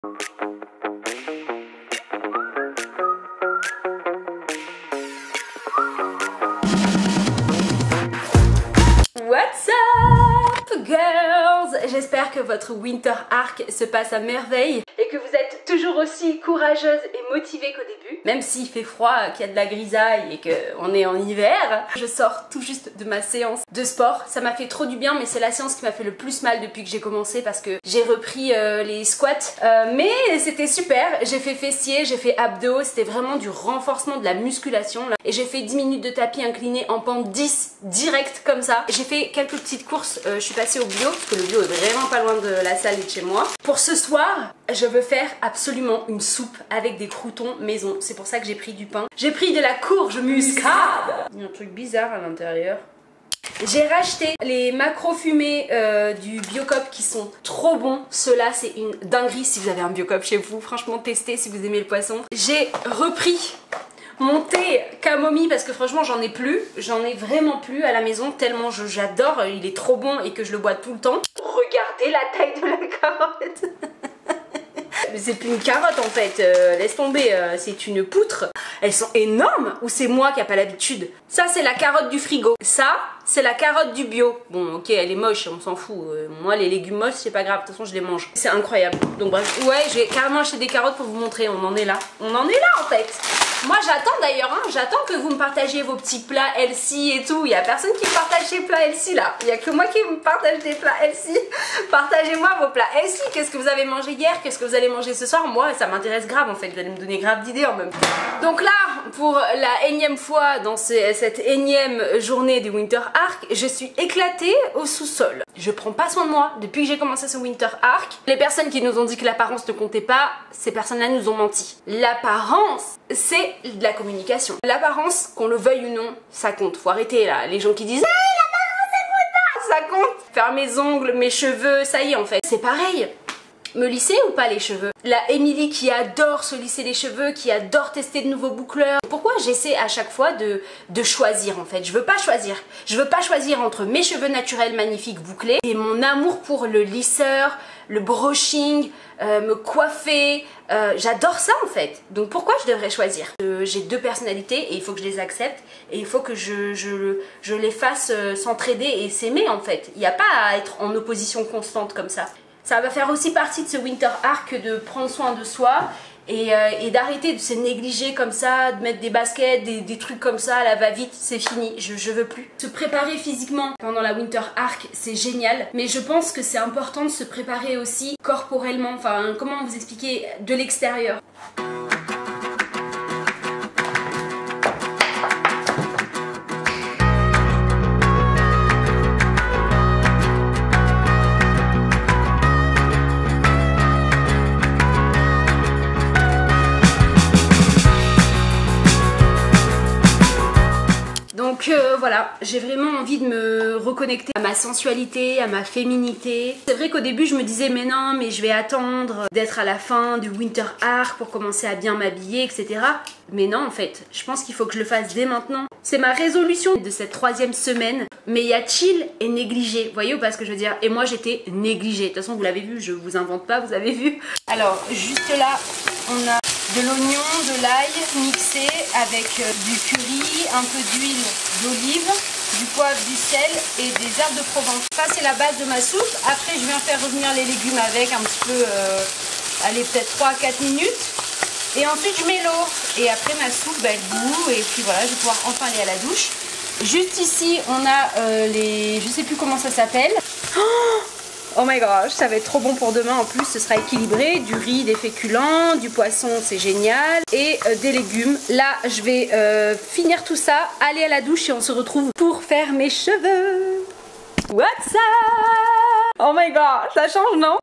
What's up girls? J'espère que votre Winter Arc se passe à merveille et que vous êtes toujours aussi courageuse et motivée qu'au début. Même s'il fait froid, qu'il y a de la grisaille et qu'on est en hiver. Je sors tout juste de ma séance de sport. Ça m'a fait trop du bien, mais c'est la séance qui m'a fait le plus mal depuis que j'ai commencé parce que j'ai repris les squats. Mais c'était super. J'ai fait fessiers, j'ai fait abdos. C'était vraiment du renforcement de la musculation là. Et j'ai fait 10 minutes de tapis incliné en pente 10 direct comme ça. J'ai fait quelques petites courses. Je suis passée au bio parce que le bio est vraiment pas loin de la salle et de chez moi. Pour ce soir, je veux faire absolument une soupe avec des croûtons maison. C'est pour ça que j'ai pris du pain. J'ai pris de la courge muscade. Il y a un truc bizarre à l'intérieur. J'ai racheté les macros fumés du Biocop qui sont trop bons. Ceux-là, c'est une dinguerie si vous avez un Biocop chez vous. Franchement, testez si vous aimez le poisson. J'ai repris mon thé camomille parce que franchement j'en ai plus, j'en ai vraiment plus à la maison tellement j'adore, il est trop bon et que je le bois tout le temps. Regardez la taille de la carotte. Mais c'est plus une carotte en fait, laisse tomber, c'est une poutre. Elles sont énormes ou c'est moi qui n'ai pas l'habitude? Ça c'est la carotte du frigo, ça c'est la carotte du bio. Bon ok elle est moche, on s'en fout, moi les légumes moches c'est pas grave, de toute façon je les mange. C'est incroyable, donc bref, ouais j'ai carrément acheté des carottes pour vous montrer, on en est là. On en est là en fait. Moi j'attends d'ailleurs, hein, j'attends que vous me partagiez vos petits plats healthy et tout. Il y a personne qui me partage ses plats healthy là. Il y a que moi qui me partage des plats healthy. Partagez-moi vos plats healthy. Qu'est-ce que vous avez mangé hier? Qu'est-ce que vous allez manger ce soir? Moi ça m'intéresse grave en fait. Vous allez me donner grave d'idées en même temps. Donc là, pour la énième fois dans cette énième journée du Winter Arc, je suis éclatée au sous-sol. Je prends pas soin de moi depuis que j'ai commencé ce Winter Arc. Les personnes qui nous ont dit que l'apparence ne comptait pas, ces personnes-là nous ont menti. L'apparence, c'est de la communication. L'apparence, qu'on le veuille ou non, ça compte. Faut arrêter là, les gens qui disent hey, l'apparence ça compte pas, ça compte. Faire mes ongles, mes cheveux, ça y est en fait. C'est pareil. Me lisser ou pas les cheveux? La Emily qui adore se lisser les cheveux, qui adore tester de nouveaux boucleurs. Pourquoi j'essaie à chaque fois de choisir en fait? Je veux pas choisir. Je veux pas choisir entre mes cheveux naturels magnifiques bouclés et mon amour pour le lisseur, le brushing, me coiffer. J'adore ça en fait. Donc pourquoi je devrais choisir? J'ai deux personnalités et il faut que je les accepte et il faut que je les fasse s'entraider et s'aimer en fait. Il n'y a pas à être en opposition constante comme ça. Ça va faire aussi partie de ce Winter Arc de prendre soin de soi et d'arrêter de se négliger comme ça, de mettre des baskets, des trucs comme ça à la va-vite, c'est fini, je veux plus. Se préparer physiquement pendant la Winter Arc, c'est génial, mais je pense que c'est important de se préparer aussi corporellement, enfin comment vous expliquer, de l'extérieur. Donc voilà, j'ai vraiment envie de me reconnecter à ma sensualité, à ma féminité. C'est vrai qu'au début je me disais mais non, mais je vais attendre d'être à la fin du Winter Arc pour commencer à bien m'habiller, etc. Mais non en fait, je pense qu'il faut que je le fasse dès maintenant. C'est ma résolution de cette 3e semaine. Mais il y a chill et négligé, vous voyez ou pas ce que je veux dire? Et moi j'étais négligée, de toute façon vous l'avez vu, je vous invente pas, vous avez vu. Alors juste là, on a de l'oignon, de l'ail mixé avec du curry, un peu d'huile d'olive, du poivre, du sel et des herbes de Provence. Ça c'est la base de ma soupe. Après je viens faire revenir les légumes avec un petit peu, allez peut-être 3 à 4 minutes. Et ensuite je mets l'eau. Et après ma soupe elle bout et puis voilà, je vais pouvoir enfin aller à la douche. Juste ici on a les, je sais plus comment ça s'appelle. Oh my gosh, ça va être trop bon pour demain. En plus ce sera équilibré, du riz, des féculents, du poisson, c'est génial, et des légumes. Là je vais finir tout ça, aller à la douche et on se retrouve pour faire mes cheveux. What's up? Oh my god, ça change non?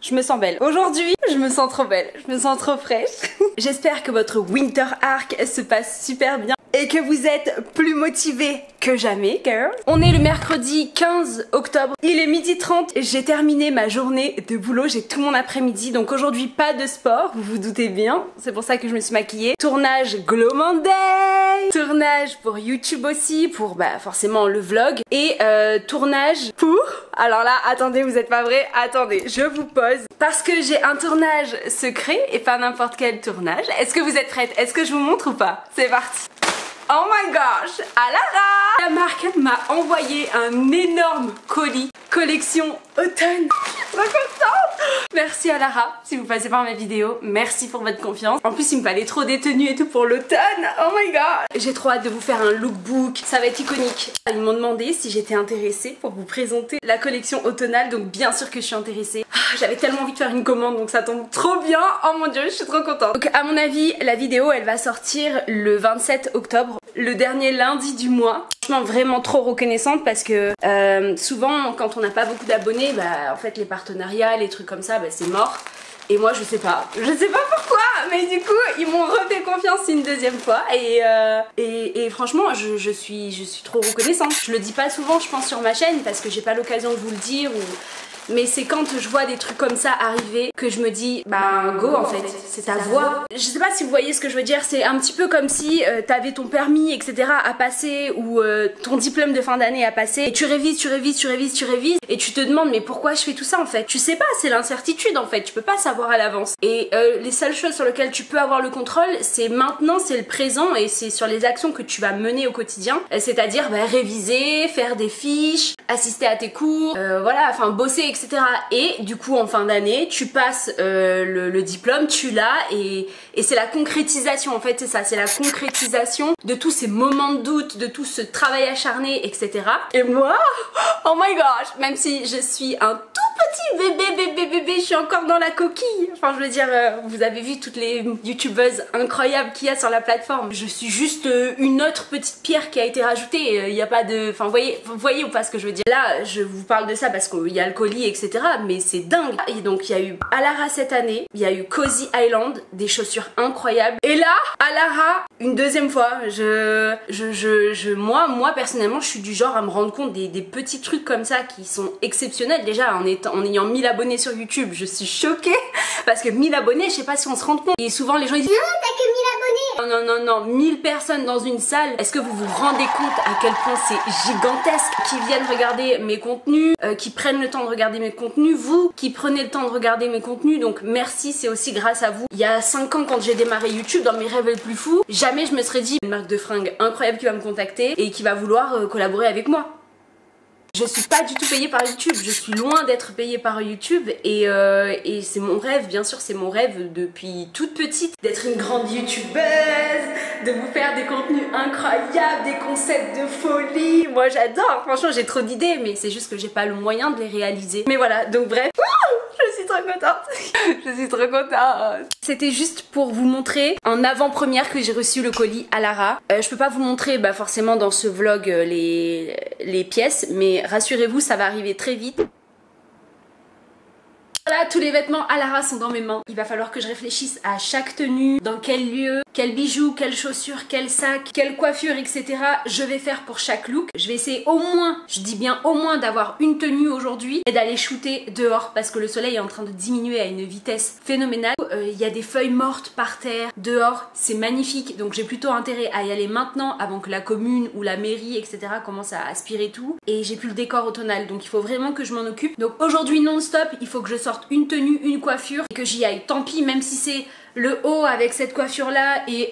Je me sens belle. Aujourd'hui, je me sens trop belle, je me sens trop fraîche. J'espère que votre Winter Arc se passe super bien et que vous êtes plus motivés que jamais, girl. On est le mercredi 15 octobre, il est 12h30, j'ai terminé ma journée de boulot, j'ai tout mon après-midi, donc aujourd'hui pas de sport, vous vous doutez bien, c'est pour ça que je me suis maquillée. Tournage Glow Monday. Bye. Tournage pour YouTube aussi, pour bah forcément le vlog. Et tournage pour... Alors là, attendez, vous êtes pas vrai? Attendez, je vous pose. Parce que j'ai un tournage secret et pas n'importe quel tournage. Est-ce que vous êtes prête? Est-ce que je vous montre ou pas? C'est parti. Oh my gosh, Alara! La marque m'a envoyé un énorme colis collection automne. Je suis trop contente. Merci Alara, si vous passez par ma vidéo, merci pour votre confiance. En plus il me fallait trop des tenues et tout pour l'automne. Oh my god. J'ai trop hâte de vous faire un lookbook, ça va être iconique. Ils m'ont demandé si j'étais intéressée pour vous présenter la collection automnale, donc bien sûr que je suis intéressée. J'avais tellement envie de faire une commande, donc ça tombe trop bien. Oh mon dieu, je suis trop contente. Donc à mon avis, la vidéo elle va sortir le 27 octobre, le dernier lundi du mois. Je suis vraiment trop reconnaissante parce que souvent quand on n'a pas beaucoup d'abonnés, bah en fait les partenariats, les trucs comme ça, bah c'est mort. Et moi je sais pas pourquoi, mais du coup ils m'ont refait confiance une deuxième fois et franchement je suis trop reconnaissante. Je le dis pas souvent je pense sur ma chaîne parce que j'ai pas l'occasion de vous le dire mais c'est quand je vois des trucs comme ça arriver que je me dis bah go en fait, c'est ta voix. Je sais pas si vous voyez ce que je veux dire, c'est un petit peu comme si t'avais ton permis etc à passer ou ton diplôme de fin d'année à passer et tu révises et tu te demandes mais pourquoi je fais tout ça en fait. Tu sais pas, c'est l'incertitude en fait, tu peux pas savoir à l'avance. Et les seules choses sur lesquelles tu peux avoir le contrôle c'est maintenant, c'est le présent et c'est sur les actions que tu vas mener au quotidien. C'est-à-dire bah, réviser, faire des fiches, assister à tes cours, voilà, enfin bosser etc. Et du coup en fin d'année tu passes le diplôme, tu l'as et c'est la concrétisation en fait, c'est ça, c'est la concrétisation de tous ces moments de doute, de tout ce travail acharné etc. Et moi, oh my gosh, même si je suis un tout petit bébé, je suis encore dans la coquille. Enfin je veux dire, vous avez vu toutes les youtubeuses incroyables qu'il y a sur la plateforme. Je suis juste une autre petite pierre qui a été rajoutée, il n'y a pas de... Enfin vous voyez ou pas ce que je veux dire. Là je vous parle de ça parce qu'il y a le colis etc. Mais c'est dingue. Et donc il y a eu Alara cette année, il y a eu Cozy Island, des chaussures incroyables. Et là, Alara, une deuxième fois, moi personnellement je suis du genre à me rendre compte des petits trucs comme ça qui sont exceptionnels. Déjà en ayant 1000 abonnés sur YouTube, je suis choquée parce que 1000 abonnés, je sais pas si on se rend compte. Et souvent les gens ils disent non, t'as que 1000 abonnés. Non, 1000 personnes dans une salle. Est-ce que vous vous rendez compte à quel point c'est gigantesque? Qui viennent regarder mes contenus, qui prennent le temps de regarder mes contenus, vous qui prenez le temps de regarder mes contenus, donc merci, c'est aussi grâce à vous. Il y a 5 ans quand j'ai démarré YouTube, dans mes rêves les plus fous, jamais je me serais dit une marque de fringues incroyable qui va me contacter et qui va vouloir collaborer avec moi. Je suis pas du tout payée par YouTube, je suis loin d'être payée par YouTube et c'est mon rêve, bien sûr c'est mon rêve depuis toute petite d'être une grande youtubeuse, de vous faire des contenus incroyables, des concepts de folie. Moi j'adore, franchement j'ai trop d'idées mais c'est juste que j'ai pas le moyen de les réaliser. Mais voilà, donc bref, je suis trop contente. Je suis trop contente. C'était juste pour vous montrer en avant-première que j'ai reçu le colis Alara. Je peux pas vous montrer bah, forcément dans ce vlog les pièces, mais rassurez-vous, ça va arriver très vite. Voilà, tous les vêtements Alara sont dans mes mains. Il va falloir que je réfléchisse à chaque tenue, dans quel lieu, quel bijou, quelle chaussure, quel sac, quelle coiffure, etc. je vais faire pour chaque look. Je vais essayer au moins, je dis bien au moins d'avoir une tenue aujourd'hui et d'aller shooter dehors parce que le soleil est en train de diminuer à une vitesse phénoménale. Il y a des feuilles mortes par terre, dehors, c'est magnifique. Donc j'ai plutôt intérêt à y aller maintenant avant que la commune ou la mairie, etc. commence à aspirer tout. Et j'ai plus le décor automnal, donc il faut vraiment que je m'en occupe. Donc aujourd'hui non-stop, il faut que je sorte une tenue, une coiffure et que j'y aille. Tant pis, même si c'est le haut avec cette coiffure là et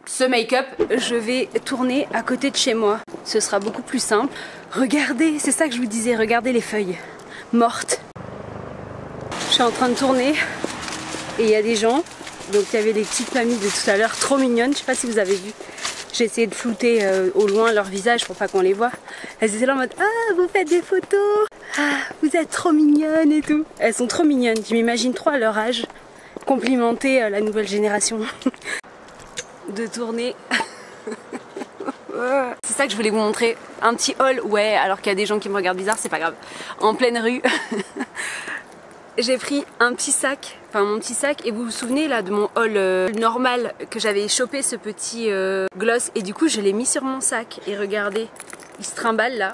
ce make-up, je vais tourner à côté de chez moi. Ce sera beaucoup plus simple. Regardez, c'est ça que je vous disais, regardez les feuilles mortes. Je suis en train de tourner et il y a des gens. Donc il y avait les petites mamies de tout à l'heure, trop mignonnes, je sais pas si vous avez vu. J'ai essayé de flouter au loin leur visage pour pas qu'on les voit. Elles étaient là en mode ah vous faites des photos, ah vous êtes trop mignonnes et tout. Elles sont trop mignonnes, je m'imagine trop à leur âge complimenter la nouvelle génération. De tourner. C'est ça que je voulais vous montrer. Un petit haul, ouais, alors qu'il y a des gens qui me regardent bizarre, c'est pas grave. En pleine rue. J'ai pris un petit sac, enfin mon petit sac, et vous vous souvenez là de mon haul normal que j'avais chopé ce petit gloss et du coup je l'ai mis sur mon sac et regardez, il se trimballe là.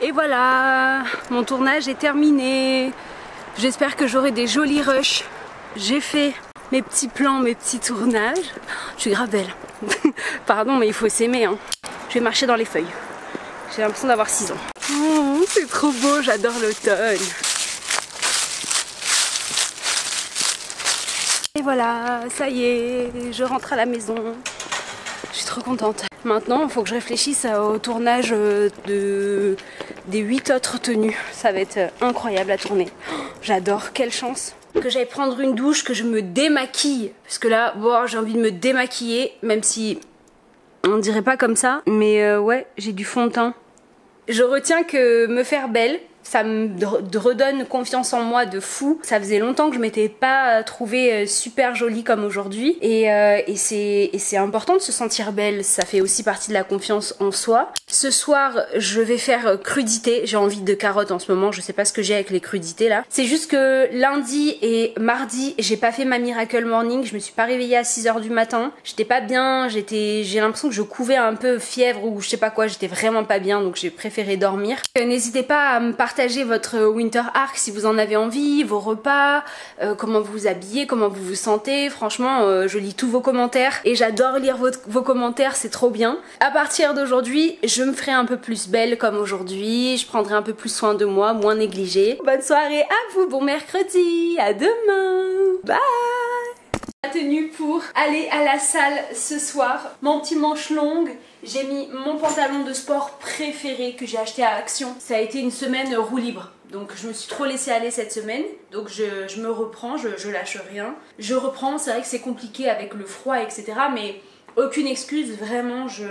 Et voilà, mon tournage est terminé. J'espère que j'aurai des jolis rushs. J'ai fait mes petits plans, mes petits tournages. Je suis grave belle. Pardon, mais il faut s'aimer, hein. Je vais marcher dans les feuilles. J'ai l'impression d'avoir 6 ans. Oh, c'est trop beau, j'adore l'automne. Et voilà, ça y est, je rentre à la maison. Je suis trop contente. Maintenant, il faut que je réfléchisse au tournage des 8 autres tenues. Ça va être incroyable à tourner. Oh, j'adore, quelle chance. Que j'aille prendre une douche, que je me démaquille. Parce que là, bon, j'ai envie de me démaquiller, même si on dirait pas comme ça. Mais ouais, j'ai du fond de teint. Je retiens que me faire belle, ça me redonne confiance en moi de fou. Ça faisait longtemps que je m'étais pas trouvée super jolie comme aujourd'hui. Et c'est important de se sentir belle. Ça fait aussi partie de la confiance en soi. Ce soir, je vais faire crudité. J'ai envie de carottes en ce moment. Je sais pas ce que j'ai avec les crudités là. C'est juste que lundi et mardi, j'ai pas fait ma Miracle Morning. Je me suis pas réveillée à 6 h du matin. J'étais pas bien. J'ai l'impression que je couvais un peu fièvre ou je sais pas quoi. J'étais vraiment pas bien. Donc j'ai préféré dormir. N'hésitez pas à me partager votre Winter Arc si vous en avez envie, vos repas, comment vous vous habillez, comment vous vous sentez. Franchement, je lis tous vos commentaires et j'adore lire vos commentaires, c'est trop bien. À partir d'aujourd'hui, je me ferai un peu plus belle comme aujourd'hui, je prendrai un peu plus soin de moi, moins négligée. Bonne soirée à vous, bon mercredi, à demain, bye. Tenue pour aller à la salle ce soir, mon petit manche longue, j'ai mis mon pantalon de sport préféré que j'ai acheté à Action. Ça a été une semaine roue libre, donc je me suis trop laissée aller cette semaine, donc je me reprends, je lâche rien. Je reprends, c'est vrai que c'est compliqué avec le froid etc, mais aucune excuse, vraiment. Je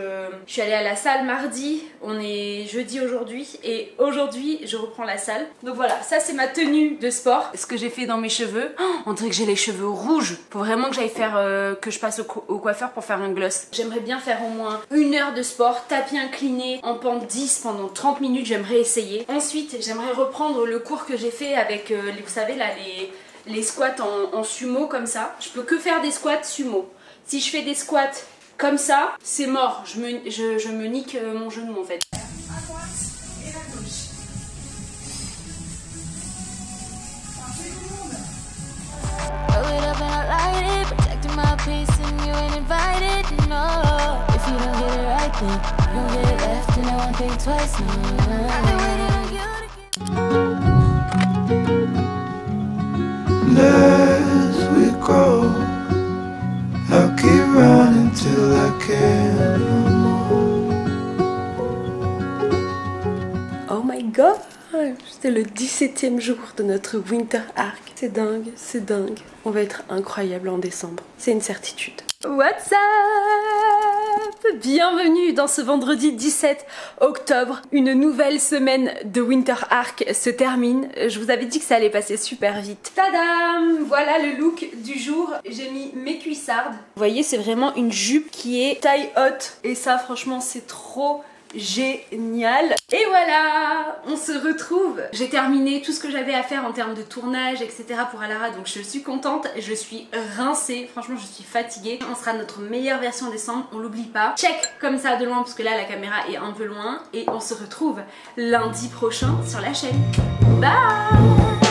suis allée à la salle mardi, on est jeudi aujourd'hui et aujourd'hui je reprends la salle. Donc voilà, ça c'est ma tenue de sport. Ce que j'ai fait dans mes cheveux, oh, on dirait que j'ai les cheveux rouges. Faut vraiment que j'aille faire, que je passe au coiffeur pour faire un gloss. J'aimerais bien faire au moins 1 heure de sport, tapis incliné en pente 10 pendant 30 minutes, j'aimerais essayer. Ensuite j'aimerais reprendre le cours que j'ai fait avec, vous savez là, les squats en sumo comme ça. Je peux que faire des squats sumo. Si je fais des squats comme ça, c'est mort. Je me nique mon genou en fait. As we grow, I'll keep running till I can't no more. Oh my god! C'est le 17e jour de notre Winter Arc. C'est dingue, c'est dingue. On va être incroyable en décembre. C'est une certitude. What's up? Bienvenue dans ce vendredi 17 octobre. Une nouvelle semaine de Winter Arc se termine. Je vous avais dit que ça allait passer super vite. Tadam! Voilà le look du jour. J'ai mis mes cuissardes. Vous voyez, c'est vraiment une jupe qui est taille haute. Et ça, franchement, c'est trop génial. Et voilà, on se retrouve. J'ai terminé tout ce que j'avais à faire en termes de tournage, etc. pour Alara, donc je suis contente. Je suis rincée, franchement je suis fatiguée. On sera notre meilleure version en décembre, on l'oublie pas. Check comme ça de loin parce que là la caméra est un peu loin. Et on se retrouve lundi prochain sur la chaîne. Bye!